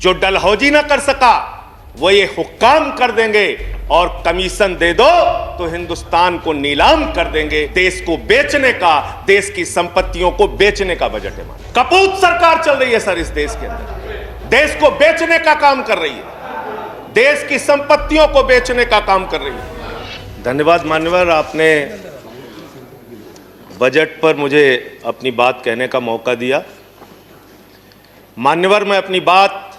जो डलहौजी ना कर सका वो ये हुक्काम कर देंगे, और कमीशन दे दो तो हिंदुस्तान को नीलाम कर देंगे। देश को बेचने का, देश की संपत्तियों को बेचने का बजट है। कपूत सरकार चल रही है सर इस देश के अंदर, देश को बेचने का काम कर रही है, देश की संपत्तियों को बेचने का काम कर रही है। धन्यवाद मान्यवर, आपने बजट पर मुझे अपनी बात कहने का मौका दिया। मान्यवर, मैं अपनी बात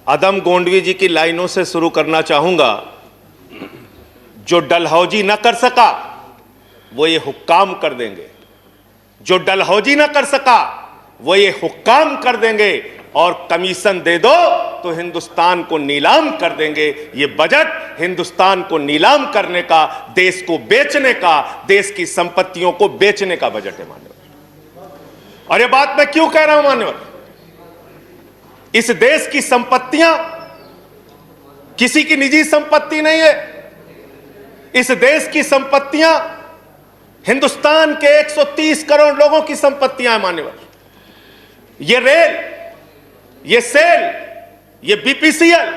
अदम गोंडवी जी की लाइनों से शुरू करना चाहूंगा। जो डलहौजी न कर सका वो ये हुक्काम कर देंगे, जो डलहौजी न कर सका वो ये हुक्काम कर देंगे, और कमीशन दे दो तो हिंदुस्तान को नीलाम कर देंगे। ये बजट हिंदुस्तान को नीलाम करने का, देश को बेचने का, देश की संपत्तियों को बेचने का बजट है मान्यवर। और ये बात मैं क्यों कह रहा हूं मान्यवर? इस देश की संपत्तियां किसी की निजी संपत्ति नहीं है। इस देश की संपत्तियां हिंदुस्तान के 130 करोड़ लोगों की संपत्तियां हैं मान्यवर। ये रेल, ये सेल, ये बीपीसीएल,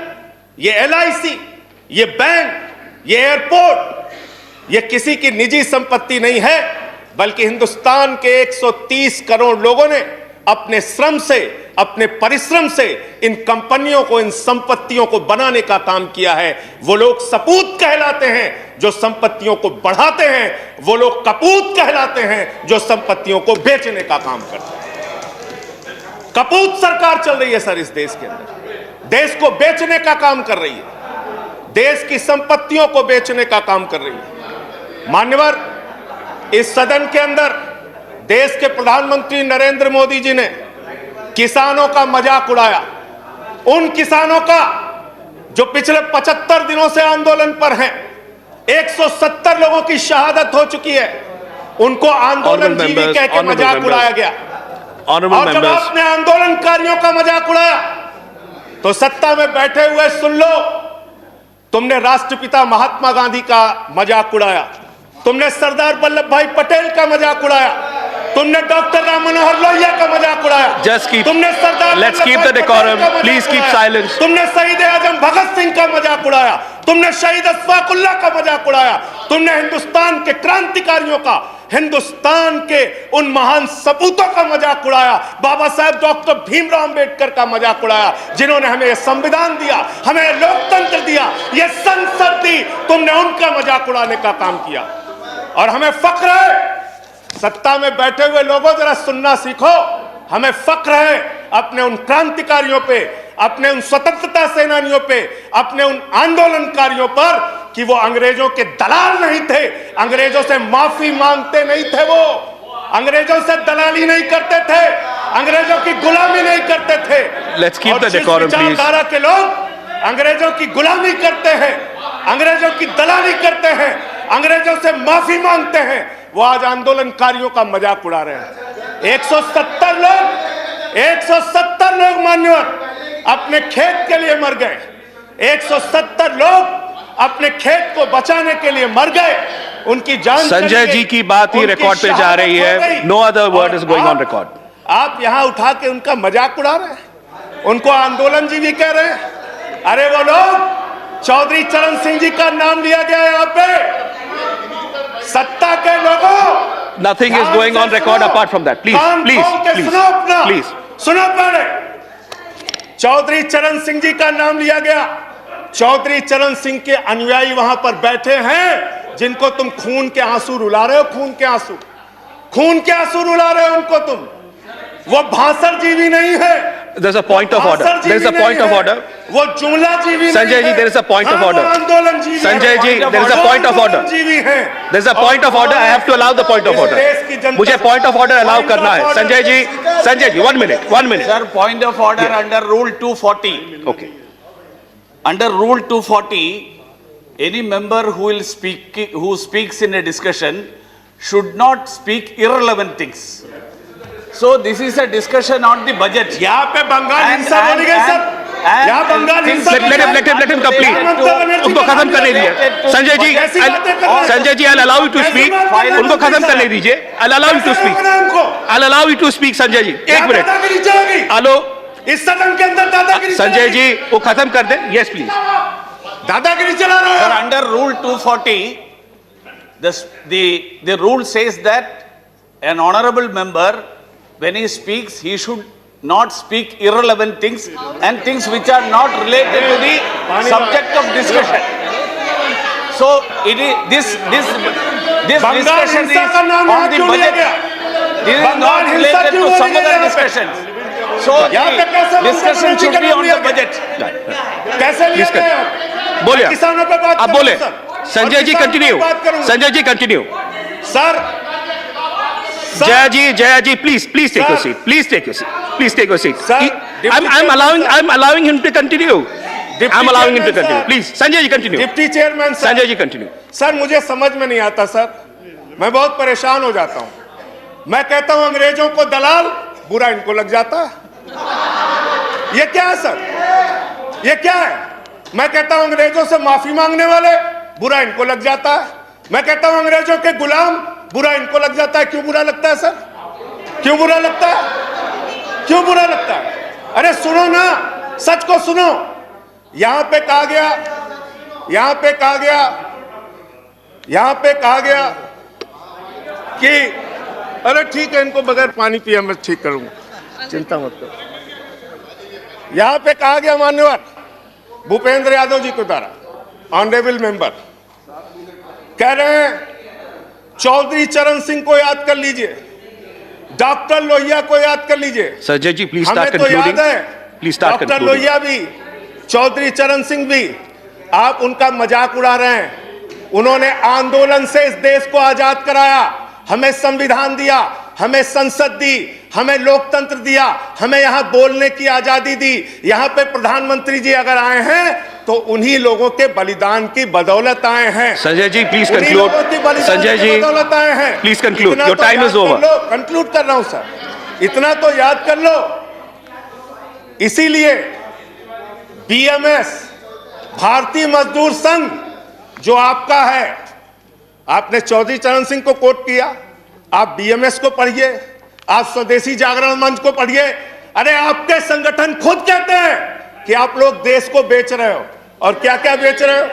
ये एलआईसी, ये बैंक, ये एयरपोर्ट, ये किसी की निजी संपत्ति नहीं है, बल्कि हिंदुस्तान के 130 करोड़ लोगों ने अपने श्रम से, अपने परिश्रम से इन कंपनियों को, इन संपत्तियों को बनाने का काम किया है। वो लोग सपूत कहलाते हैं जो संपत्तियों को बढ़ाते हैं, वो लोग कपूत कहलाते हैं जो संपत्तियों को बेचने का काम करते हैं। कपूत सरकार चल रही है सर इस देश के अंदर, देश को बेचने का काम कर रही है, देश की संपत्तियों को बेचने का काम कर रही है। मान्यवर, इस सदन के अंदर देश के प्रधानमंत्री नरेंद्र मोदी जी ने किसानों का मजाक उड़ाया। उन किसानों का जो पिछले 75 दिनों से आंदोलन पर हैं, 170 लोगों की शहादत हो चुकी है, उनको आंदोलन जीवी कह के मजाक उड़ाया गया। और जब आपने आंदोलनकारियों का मजाक उड़ाया तो सत्ता में बैठे हुए सुन लो, तुमने राष्ट्रपिता महात्मा गांधी का मजाक उड़ाया, तुमने सरदार वल्लभ भाई पटेल का मजाक उड़ाया, तुमने डॉक्टर राम मनोहर लोहिया का मजाक उड़ाया, तुमने सरदार let's keep the decorum, please keep silence, तुमने शहीद आजम भगत सिंह का मजाक उड़ाया, तुमने शहीद अशफाक उल्लाह का मजाक उड़ाया, तुमने हिंदुस्तान के क्रांतिकारियों का, हिंदुस्तान के उन महान सपूतों का मजाक उड़ाया, बाबा साहेब डॉक्टर भीमराव अंबेडकर का मजाक उड़ाया, जिन्होंने हमें यह संविधान दिया, हमें लोकतंत्र दिया, यह संसद दी। तुमने उनका मजाक उड़ाने का काम किया। और हमें फक्र है, सत्ता में बैठे हुए लोगों जरा सुनना सीखो, हमें फक्र है अपने उन क्रांतिकारियों पे, अपने उन स्वतंत्रता सेनानियों पे, अपने उन आंदोलनकारियों पर कि वो अंग्रेजों के दलाल नहीं थे, अंग्रेजों से माफी मांगते नहीं थे, वो अंग्रेजों से दलाली नहीं करते थे, अंग्रेजों की गुलामी नहीं करते थे। Let's keep the decorum please. विचारधारा के लोग अंग्रेजों की गुलामी करते हैं, अंग्रेजों की दलाली करते हैं, अंग्रेजों से माफी मांगते हैं, वो आज आंदोलनकारियों का मजाक उड़ा रहे हैं। 170 लोग मान्यवर अपने खेत के लिए मर गए, 170 लोग अपने खेत को बचाने के लिए मर गए, उनकी जान। संजय जी की बात ही रिकॉर्ड पे जा रही है, no other word is going on record. आप यहां उठा के उनका मजाक उड़ा रहे हैं, उनको आंदोलन जीवी कह रहे हैं। अरे वो लोग, चौधरी चरण सिंह जी का नाम लिया गया यहाँ पे, सत्ता के लोगों। Nothing is going on record apart from that, please please please सुनो पहले। चौधरी चरण सिंह जी का नाम लिया गया, चौधरी चरण सिंह के अनुयायी वहां पर बैठे हैं, जिनको तुम खून के आंसू रुला रहे हो, खून के आंसू रुला रहे हो उनको तुम। वो भाषण जीवी नहीं है, there's a point of order, there is a point of order, वो जुमला जीवी Sanjay ji, there is a point of order, आंदोलन जीवी, Sanjay ji, there is a point of order, जीवी है, there is a point of order, I have to allow the point of order, मुझे point of order allow करना है। Sanjay ji 1 minute sir, point of order under rule 240. okay, under rule 240, any member who speaks in a discussion should not speak irrelevant things. So this is a discussion on the budget. यहाँ पे बंगाल हिंसा बोली गई sir, यहाँ बंगाल हिंसा। let him complete, उनको खत्म करने दीजिए। Sanjay ji I'll allow you to speak, उनको खत्म करने दीजिए। I'll allow you to speak, Sanjay ji 1 minute. Hello, इस सदन के अंदर दादागिरी संजय जी वो खत्म कर दें. Yes please. दादागिरी चला रहे Sir, हो. under Rule 240, the rule says that an honorable member, when he speaks, he should not speak irrelevant things and things which are not related to the subject of discussion. So it is this Bengal discussion हिंसा is का नाम यहाँ on the क्यों लिया budget. गया? This is Bengal not हिंसा related क्यों to some बोली गई other यहाँ पे? discussions. So यहाँ पे कैसे the discussion should be on the budget. कैसे लिया Please गया? बोलिए. किसानों पे बात आप करूं, बोले. सर. संजय जी और किसानों कंटिन्यू. पे बात करूं. Sanjay ji continue. Sir Jaya ji, please take your Sir. seat. Please take your seat. Please take your seat. Sir, I'm allowing him to continue. I'm allowing him to Chairman, continue. sir. Please, Sanjay ji continue. Deputy chairman sir. Sanjay ji continue. Sir मुझे समझ में नहीं आता sir, मैं बहुत परेशान हो जाता हूं. मैं कहता हूं अंग्रेजों को दलाल, बुरा इनको लग जाता है. ये क्या है सर? ये क्या है? मैं कहता हूं अंग्रेजों से माफी मांगने वाले, बुरा इनको लग जाता है. मैं कहता हूं अंग्रेजों के गुलाम, बुरा इनको लग जाता है. क्यों बुरा लगता है सर? क्यों बुरा लगता है? क्यों बुरा लगता है? अरे सुनो ना, सच को सुनो. यहां पे कहा गया कि अरे ठीक है, इनको बगैर पानी पिए मैं ठीक करूंगा, चिंता मत करो. यहां पे कहा गया मान्यवर भूपेंद्र यादव जी के द्वारा, ऑनरेबल मेंबर कह रहे हैं चौधरी चरण सिंह को याद कर लीजिए, डॉक्टर लोहिया को याद कर लीजिए. Sanjay ji, please start हमें तो concluding. याद है Please start doctor concluding. Lohia भी, चौधरी चरण सिंह भी. आप उनका मजाक उड़ा रहे हैं. उन्होंने आंदोलन से इस देश को आजाद कराया, हमें संविधान दिया, हमें संसद दी, हमें लोकतंत्र दिया, हमें यहां बोलने की आजादी दी. यहां पे प्रधानमंत्री जी अगर आए हैं तो उन्हीं लोगों के बलिदान की बदौलत आए हैं. Sanjay ji, please उन्हीं conclude. लोगों की बलिदान Sanjay की ji, बदौलत आए हैं. please conclude. इतना Your तो time याद is over. कर लो. कंक्लूड कर रहा हूं सर. इतना तो याद कर लो. इसीलिए बीएमएस, भारतीय मजदूर संघ जो आपका है, आपने चौधरी चरण सिंह को कोट किया, आप बीएमएस को पढ़िए, आप स्वदेशी जागरण मंच को पढ़िए. अरे आपके संगठन खुद कहते हैं कि आप लोग देश को बेच रहे हो. और क्या क्या बेच रहे हो?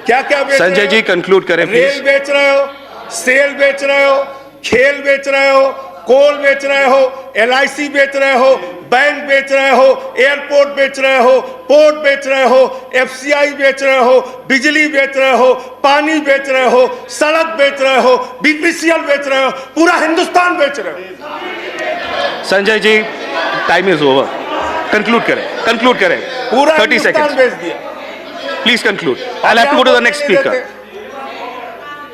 क्या क्या बेच रहे हो? संजय जी कंक्लूड करें रेल प्लीज. बेच रहे हो, सेल बेच रहे हो, खेल बेच रहे हो, कोल बेच रहे हो, एलआईसी बेच रहे हो, बैंक बेच रहे हो, एयरपोर्ट बेच रहे हो, पोर्ट बेच रहे हो, एफसीआई बेच रहे हो, बिजली बेच रहे हो, पानी बेच रहे हो, सड़क बेच रहे हो, बीपीसीएल बेच रहे हो, पूरा हिंदुस्तान बेच रहे हो. Sanjay ji time is over. Conclude करें. पूरा 30 हिंदुस्तान seconds. बेच दिया. Please conclude. I'll have to go to the next speaker.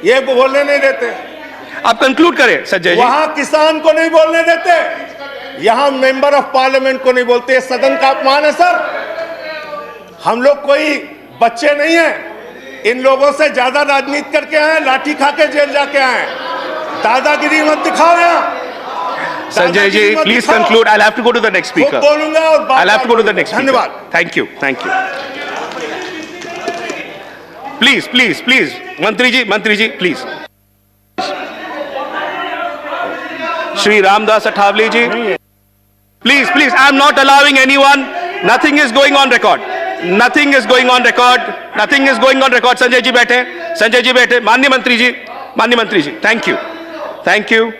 ये बोलने नहीं देते. आप कंक्लूड करें संजय जी. वहां किसान को नहीं बोलने देते, यहां मेंबर ऑफ पार्लियामेंट को नहीं बोलते. सदन का अपमान है सर. हम लोग कोई बच्चे नहीं हैं. इन लोगों से ज्यादा राजनीति करके आए, लाठी खा के जेल जाके आए. दादागिरी मत दिखाओ यहां. Sanjay ji please conclude. I'll have to go to the next speaker. बोलूंगा और I'll have to go to the next speaker. धन्यवाद. Thank you. Please. मंत्री जी please. Shri Ramdas Athawale ji. Please. I'm not allowing anyone. Nothing is going on record. Sanjay ji बैठे. माननीय मंत्री जी. Thank you.